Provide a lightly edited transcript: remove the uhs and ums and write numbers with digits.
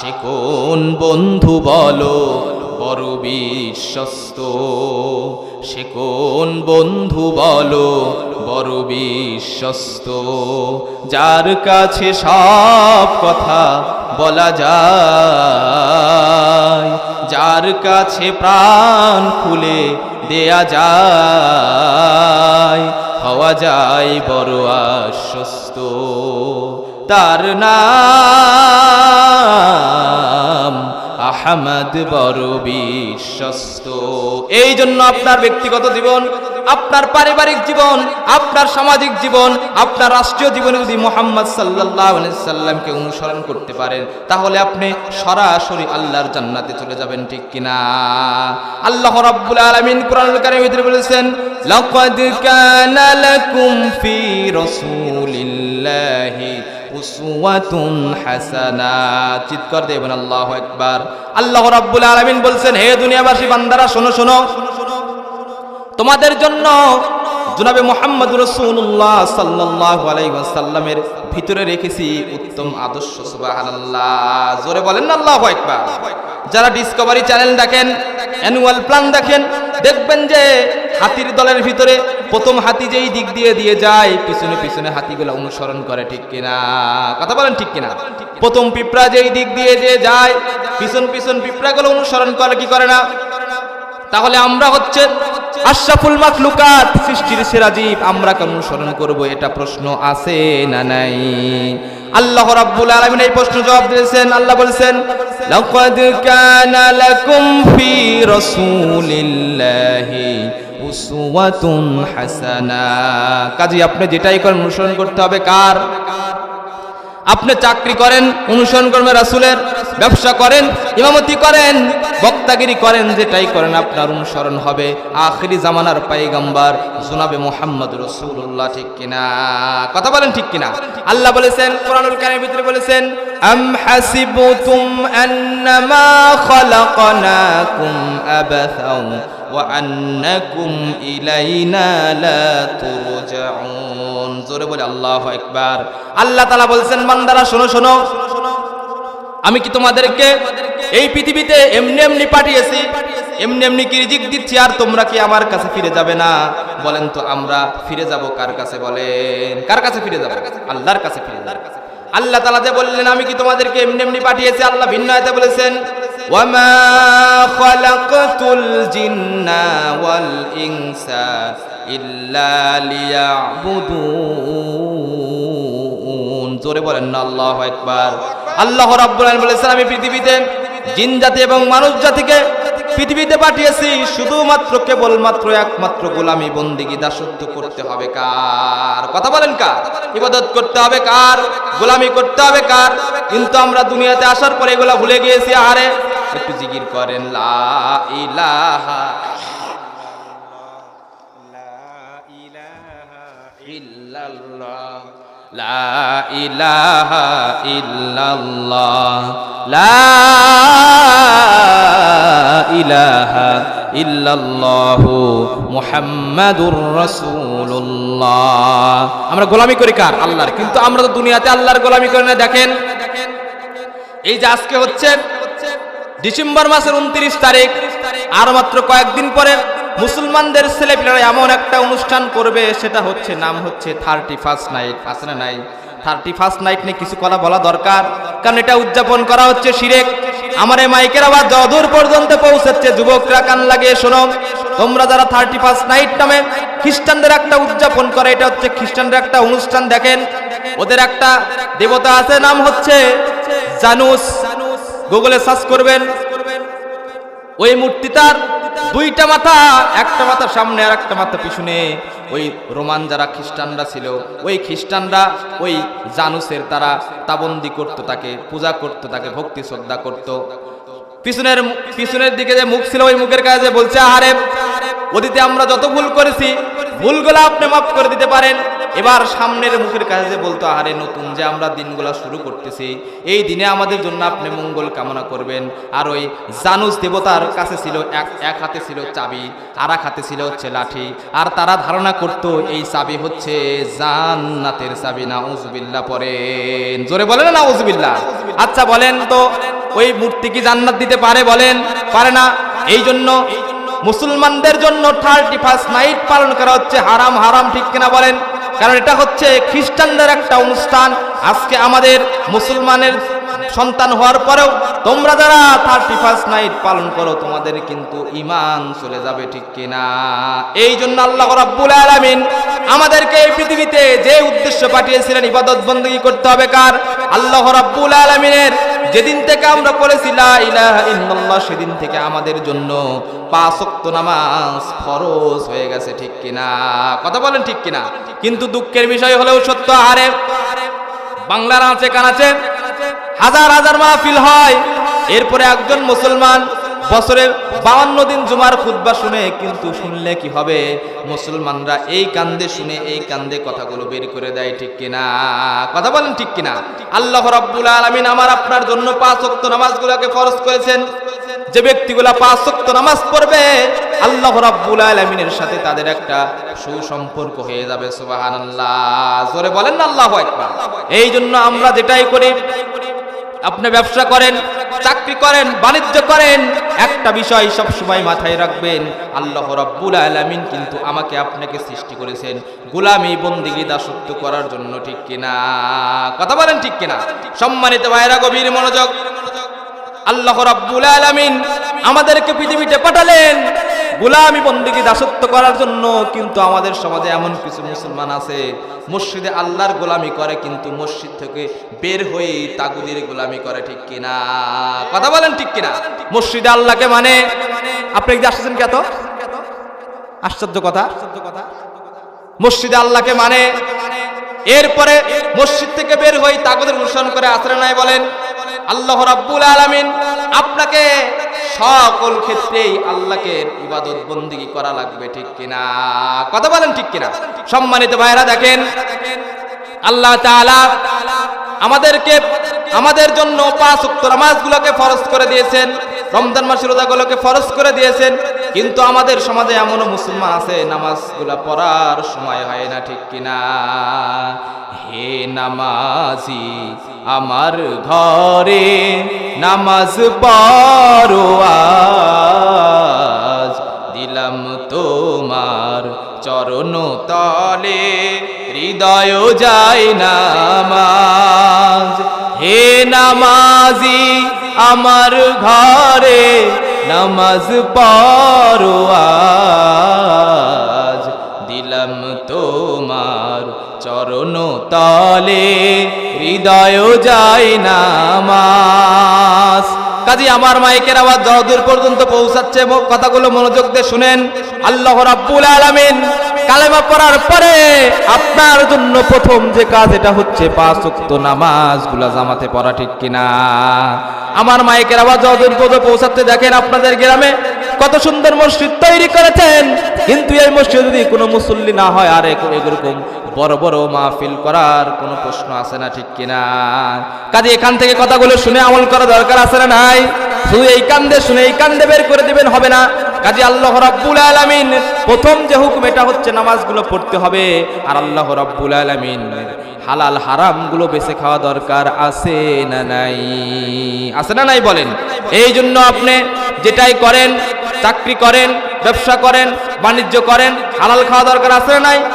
সে কোন বন্ধু বলো বড় বিশ্বস্ত, সে কোন বন্ধু বলো বড় বিশ্বস্ত, যার কাছে সব কথা বলা যায়, যার কাছে প্রাণ খুলে দেয়া যায়, হওয়া যায় বড় আশ্বস্ত। তার নাম আহমদ, বড় বিশ্বস্ত। এই জন্য আপনার ব্যক্তিগত জীবন, আপনার পারিবারিক জীবন, আপনার সামাজিক জীবন, আপনার রাষ্ট্রীয় জীবনে যদি মুহাম্মদ সাল্লাল্লাহু আলাইহি সাল্লামকে অনুসরণ করতে পারেন, তাহলে আপনি সরাসরি আল্লাহর জান্নাতে চলে যাবেন, ঠিক কিনা? আল্লাহ রাব্বুল আলামিন কোরআনুল কারীমের ভিতরে বলেছেন, লাকাদ কানা লাকুম ফি রাসূলিল্লাহি উসওয়াতুন হাসানা। চিৎকার দেবেন আল্লাহু আকবার। আল্লাহ রাব্বুল আলামিন বলছেন, হে দুনিয়াবাসী বান্দারা, শোনো শোনো, তোমাদের জন্য জনাবে মুহাম্মদ রাসূলুল্লাহ সাল্লাল্লাহু আলাইহি ওয়াসাল্লামের ভিতরে রেখেছি উত্তম আদর্শ। সুবহানাল্লাহ, জোরে বলেন না আল্লাহু আকবার। যারা ডিসকভারি চ্যানেল দেখেন, অ্যানুয়াল প্ল্যান দেখেন, দেখবেন যে হাতির দলের ভিতরে প্রথম হাতি যেই দিক দিয়ে দিয়ে যায়, পিছনে পিছনে হাতিগুলো অনুসরণ করে, ঠিক কিনা? কথা বলেন ঠিক কিনা? প্রথম পিঁপড়া যেই দিক দিয়ে দিয়ে যায়, পিছন পিছন পিঁপড়াগুলো অনুসরণ করে, কি করে না? তাহলে আমরা হচ্ছে আশরাফুল মাখলুকাত, সৃষ্টির সেরা জীব, আমরা কেন অনুসরণ করব? এটা প্রশ্ন আছে না নাই? আল্লাহ রাব্বুল আলামিন এই প্রশ্ন জবাব দিয়েছেন। আল্লাহ বলেছেন, লাকাদ কানা লাকুম ফি রাসূলিল্লাহি উসওয়াতুন হাসানা। কাজী আপনি যেটাই করেন অনুসরণ করতে হবে কার? আপনি চাকরি করেন, অনুসরণ করবেন রাসূলের। ব্যবসা করেন, ইমামতি করেন, বক্তাগিরি করেন, যেটাই করেন আপনার অনুসরণ হবে আখিরি জামানার পয়গম্বর জনাবে মুহাম্মদ রাসূলুল্লাহ, ঠিক কিনা? কথা বলেন ঠিক কিনা? আল্লাহ বলেছেন কোরআনুল কারীমের ভিতরে বলেছেন, আম হাসিবতুম আন্নামা খালাকনাকুম আবাসাও ওয়া আন্নাকুম ইলাইনা লা তুরজাউন। জোরে বলে আল্লাহু আকবার। আল্লাহ তাআলা বলছেন, বান্দারা শোনো শোনো, আমি কি তোমাদেরকে এই পৃথিবীতে এমনি এমনি পাঠিয়েছি, এমনি এমনি কি রিজিক দিচ্ছি, আর তোমরা কি আমার কাছে ফিরে যাবে না? বলেন তো, আমরা ফিরে যাব কার কাছে? বলেন, কার কাছে ফিরে যাব? আল্লাহর কাছে ফিরে যাব। আল্লাহ তাআলা যে বললেন আমি কি তোমাদেরকে এমনি এমনি পাঠিয়েছি, আল্লাহ ভিন্ন আয়াতে বলেছেন, ওয়ামা খালাকাতুল জিন্না ওয়াল ইনসা ইল্লা লিয়াবুদুন। জোরে বলেন না আল্লাহু আকবার। আল্লাহ রাব্বুল আলামিন বলেছেন, আমি পৃথিবীতে জিন জাতি এবং মানুষ জাতিকে পৃথিবীতে পাঠিয়েছি শুধুমাত্র কেবলমাত্র একমাত্র গোলামি বন্দেগী দাসত্ব করতে হবে কার? কথা বলেন কার? ইবাদত করতে হবে কার? গোলামি করতে হবে কার? কিন্তু আমরা দুনিয়াতে আসার পরে এগুলা ভুলে গিয়েছি। আরে একটু জিকির করেন, লা ইলাহা ইল্লাল্লাহ, লা ইলাহা ইল্লাল্লাহ, লা ইলাহা ইল্লাল্লাহু মুহাম্মাদুর রাসূলুল্লাহ। আমরা গোলামি করি কার? আল্লাহর। কিন্তু আমরা তো দুনিয়াতে আল্লাহর গোলামি করি না। দেখেন, এই যে আজকে হচ্ছে ডিসেম্বর মাসের 29 তারিখ, আর মাত্র কয়েকদিন পরে মুসলমানদের ছেলেপিলেরা এমন একটা অনুষ্ঠান করবে, সেটা হচ্ছে নাম হচ্ছে 31st নাইট। আছে না নাই? 31st নাইট নিয়ে কিছু কথা বলা দরকার, কারণ এটা উদযাপন করা হচ্ছে শিরক। আমার এই মাইকের আওয়াজ যদূর পর্যন্ত পৌঁছাচ্ছে, যুবকরা কান লাগিয়ে শোনো, তোমরা যারা 31st নাইট নামে খ্রিস্টানদের একটা উদযাপন করে, এটা হচ্ছে খ্রিস্টানদের একটা অনুষ্ঠান। দেখেন, ওদের একটা দেবতা আছে, নাম হচ্ছে জানুস। গুগলে সার্চ করবেন, ওই মূর্তিটার দুইটা মাথা, একটা মাথা সামনে আর একটা মাথা পিছনে। ওই রোমান যারা খ্রিস্টানরা ছিল, ওই খ্রিস্টানরা ওই জানুসের তারা তাবন্দি করত, তাকে পূজা করত, তাকে ভক্তি শ্রদ্ধা করত। পিছনের দিকে যে মুখ ছিল, ওই মুখের কাছে বলছে, আরে অতীতে আমরা যত ভুল করেছি, ভুলগুলো আপনি মাফ করে দিতে পারেন। এবার সামনের মুখের কাছে বলতো, আরে নতুন যে আমরা দিনগুলো শুরু করতেছি, এই দিনে আমাদের জন্য আপনি মঙ্গল কামনা করবেন। আর ওই জানুস দেবতার কাছে ছিল এক হাতে ছিল চাবি, আর এক হাতে ছিল হচ্ছে লাঠি, আর তারা ধারণা করত এই চাবি হচ্ছে জান্নাতের চাবি। নাউজুবিল্লাহ পড়েন, জোরে বলেন না নাউজুবিল্লাহ। আচ্ছা বলেন তো, ওই মূর্তি কি জান্নাত দিতে পারে বলেন? পারে না। এই জন্য মুসলমানদের জন্য 31st নাইট পালন করা হচ্ছে হারাম। হারাম ঠিক কিনা বলেন? কারণ এটা হচ্ছে খ্রিস্টানদের একটা অনুষ্ঠান। আজকে আমাদের মুসলমানের সন্তান হওয়ার পরেও তোমরা যারা 31st নাইট পালন করো তোমাদের কিন্তু ঈমান চলে যাবে, ঠিক কিনা? এই জন্য আল্লাহ রাব্বুল আলামিন আমাদেরকে এই পৃথিবীতে যে উদ্দেশ্য পাঠিয়েছিলেন, ইবাদত বন্দেগী করতে হবে কার? আল্লাহ রাব্বুল আলামিনের। যেদিন থেকে আমরা পড়েছি লা ইলাহা ইল্লাল্লাহ সেদিন থেকে আমাদের জন্য 5 ওয়াক্ত নামাজ ফরজ হয়ে গেছে, ঠিক কিনা? কথা বলেন ঠিক কিনা? কিন্তু দুঃখের বিষয় হলেও সত্য, আরে বাংলার আছে কানাচে হাজার হাজার মাহফিল হয়, এরপরে একজন মুসলমান বছরে 52 দিন জুমার খুতবা শুনে, কিন্তু শুনলে কি হবে? মুসলমানরা এই কান্দে শুনে এই কান্দে কথাগুলো বের করে দেয়, ঠিক কিনা? কথা বলেন ঠিক কিনা? আল্লাহ রাব্বুল আলামিন আমার আপনার জন্য 5 ওয়াক্ত নামাজগুলোকে ফরজ করেছেন। যে ব্যক্তিগুলা 5 ওয়াক্ত নামাজ পড়বে আল্লাহ রাব্বুল আলামিনের সাথে তাদের একটা সুসম্পর্ক হয়ে যাবে। সুবহানাল্লাহ, জোরে বলেন না আল্লাহু আকবার। এই জন্য আমরা যেটাই করি, আপনি ব্যবসা করেন, চাকরি করেন, বাণিজ্য করেন, একটা বিষয় সব সময় মাথায় রাখবেন, আল্লাহ রাব্বুল আলামিন কিন্তু আমাকে আপনাকে সৃষ্টি করেছেন গোলামি বন্দেগী দাসত্ব করার জন্য, ঠিক কিনা? কথা বলেন ঠিক কিনা? সম্মানিত ভাইরা গভীর মনোযোগ। আল্লাহ রাব্বুল আলামিন আমাদেরকে পৃথিবীতে পাঠালেন গোলামি বন্দেগী দাসত্ব করার জন্য, কিন্তু আমাদের সমাজে এমন কিছু মুসলমান আছে মসজিদে আল্লাহর গোলামি করে, কিন্তু মসজিদ থেকে বের হয়ে তাগুদের গোলামি করে, ঠিক কিনা? কথা বলেন ঠিক কিনা? মসজিদে আল্লাহকে মানে, আপনি কি আসছেন কে? এত আশ্চর্য কথা। মসজিদে আল্লাহকে মানে, এরপরে মসজিদ থেকে বের হয়ে তাগুদের অনুসরণ করে, আসরে নাই বলেন? আল্লাহ রাব্বুল আলামিন আপনাকে সকল ক্ষেত্রেই আল্লাহকে ইবাদত বন্দেগী করা লাগবে, ঠিক কিনা? কথা বলেন ঠিক কিনা? সম্মানিত ভাইরা দেখেন, আল্লাহ তাআলা আমাদেরকে আমাদের জন্য 5 ওয়াক্ত নামাজগুলোকে ফরজ করে দিয়েছেন, রমজান মাসের রোজাগুলোকে ফরজ করে দিয়েছেন, কিন্তু আমাদের সমাজে এমনও মুসলমান আছে নামাজগুলো পড়ার সময় হয় না, ঠিক কিনা? হে নামাজি আমার ঘরে নামাজ পড়ো আজ, দিলাম তোমার চরণ তলে হৃদয় যায় নামাজ। হে নামাজি আমার ঘরে নামাজ পড়ো আজ, দিলাম তোমার চরণ তলে হৃদয় যায় নামাজ। কাজী আমার মাইকের আওয়াজ যতদূর পর্যন্ত পৌঁছাচ্ছে কথাগুলো মনোযোগ দিয়ে শুনেন। আল্লাহ রাব্বুল আলামিন কালেমা পড়ার পরে আপনার জন্য প্রথম যে কাজ এটা হচ্ছে 5 ওয়াক্ত নামাজগুলো জামাতে পড়া, ঠিক কিনা? আমার মাইকের আওয়াজ যতদূর পর্যন্ত পৌঁছাচ্ছে, দেখেন আপনাদের গ্রামে কত সুন্দর মসজিদ তৈরি করেছেন, কিন্তু এই মসজিদে যদি কোনো মুসল্লি না হয় আর এরকম বড় বড় মাহফিল করার কোনো প্রশ্ন আছে না, ঠিক কিনা? কাজে এখান থেকে কথাগুলো শুনে আমল করা দরকার আছে না নাই? শুধু এই কান্দে শুনে এই কান্দে বের করে দিবেন হবে না। কাজে আল্লাহ রাব্বুল আলামিন প্রথম যে হুকুম এটা হচ্ছে নামাজগুলো পড়তে হবে, আর আল্লাহ রাব্বুল আলামিন হালাল হারামগুলো বেছে খাওয়া দরকার আছে না নাই? আছে না নাই বলেন? এই জন্য আপনি যেটাই করেন, চাকরি করেন, ব্যবসা করেন, বাণিজ্য করেন, হালাল খাওয়া দরকার আছে না নাই?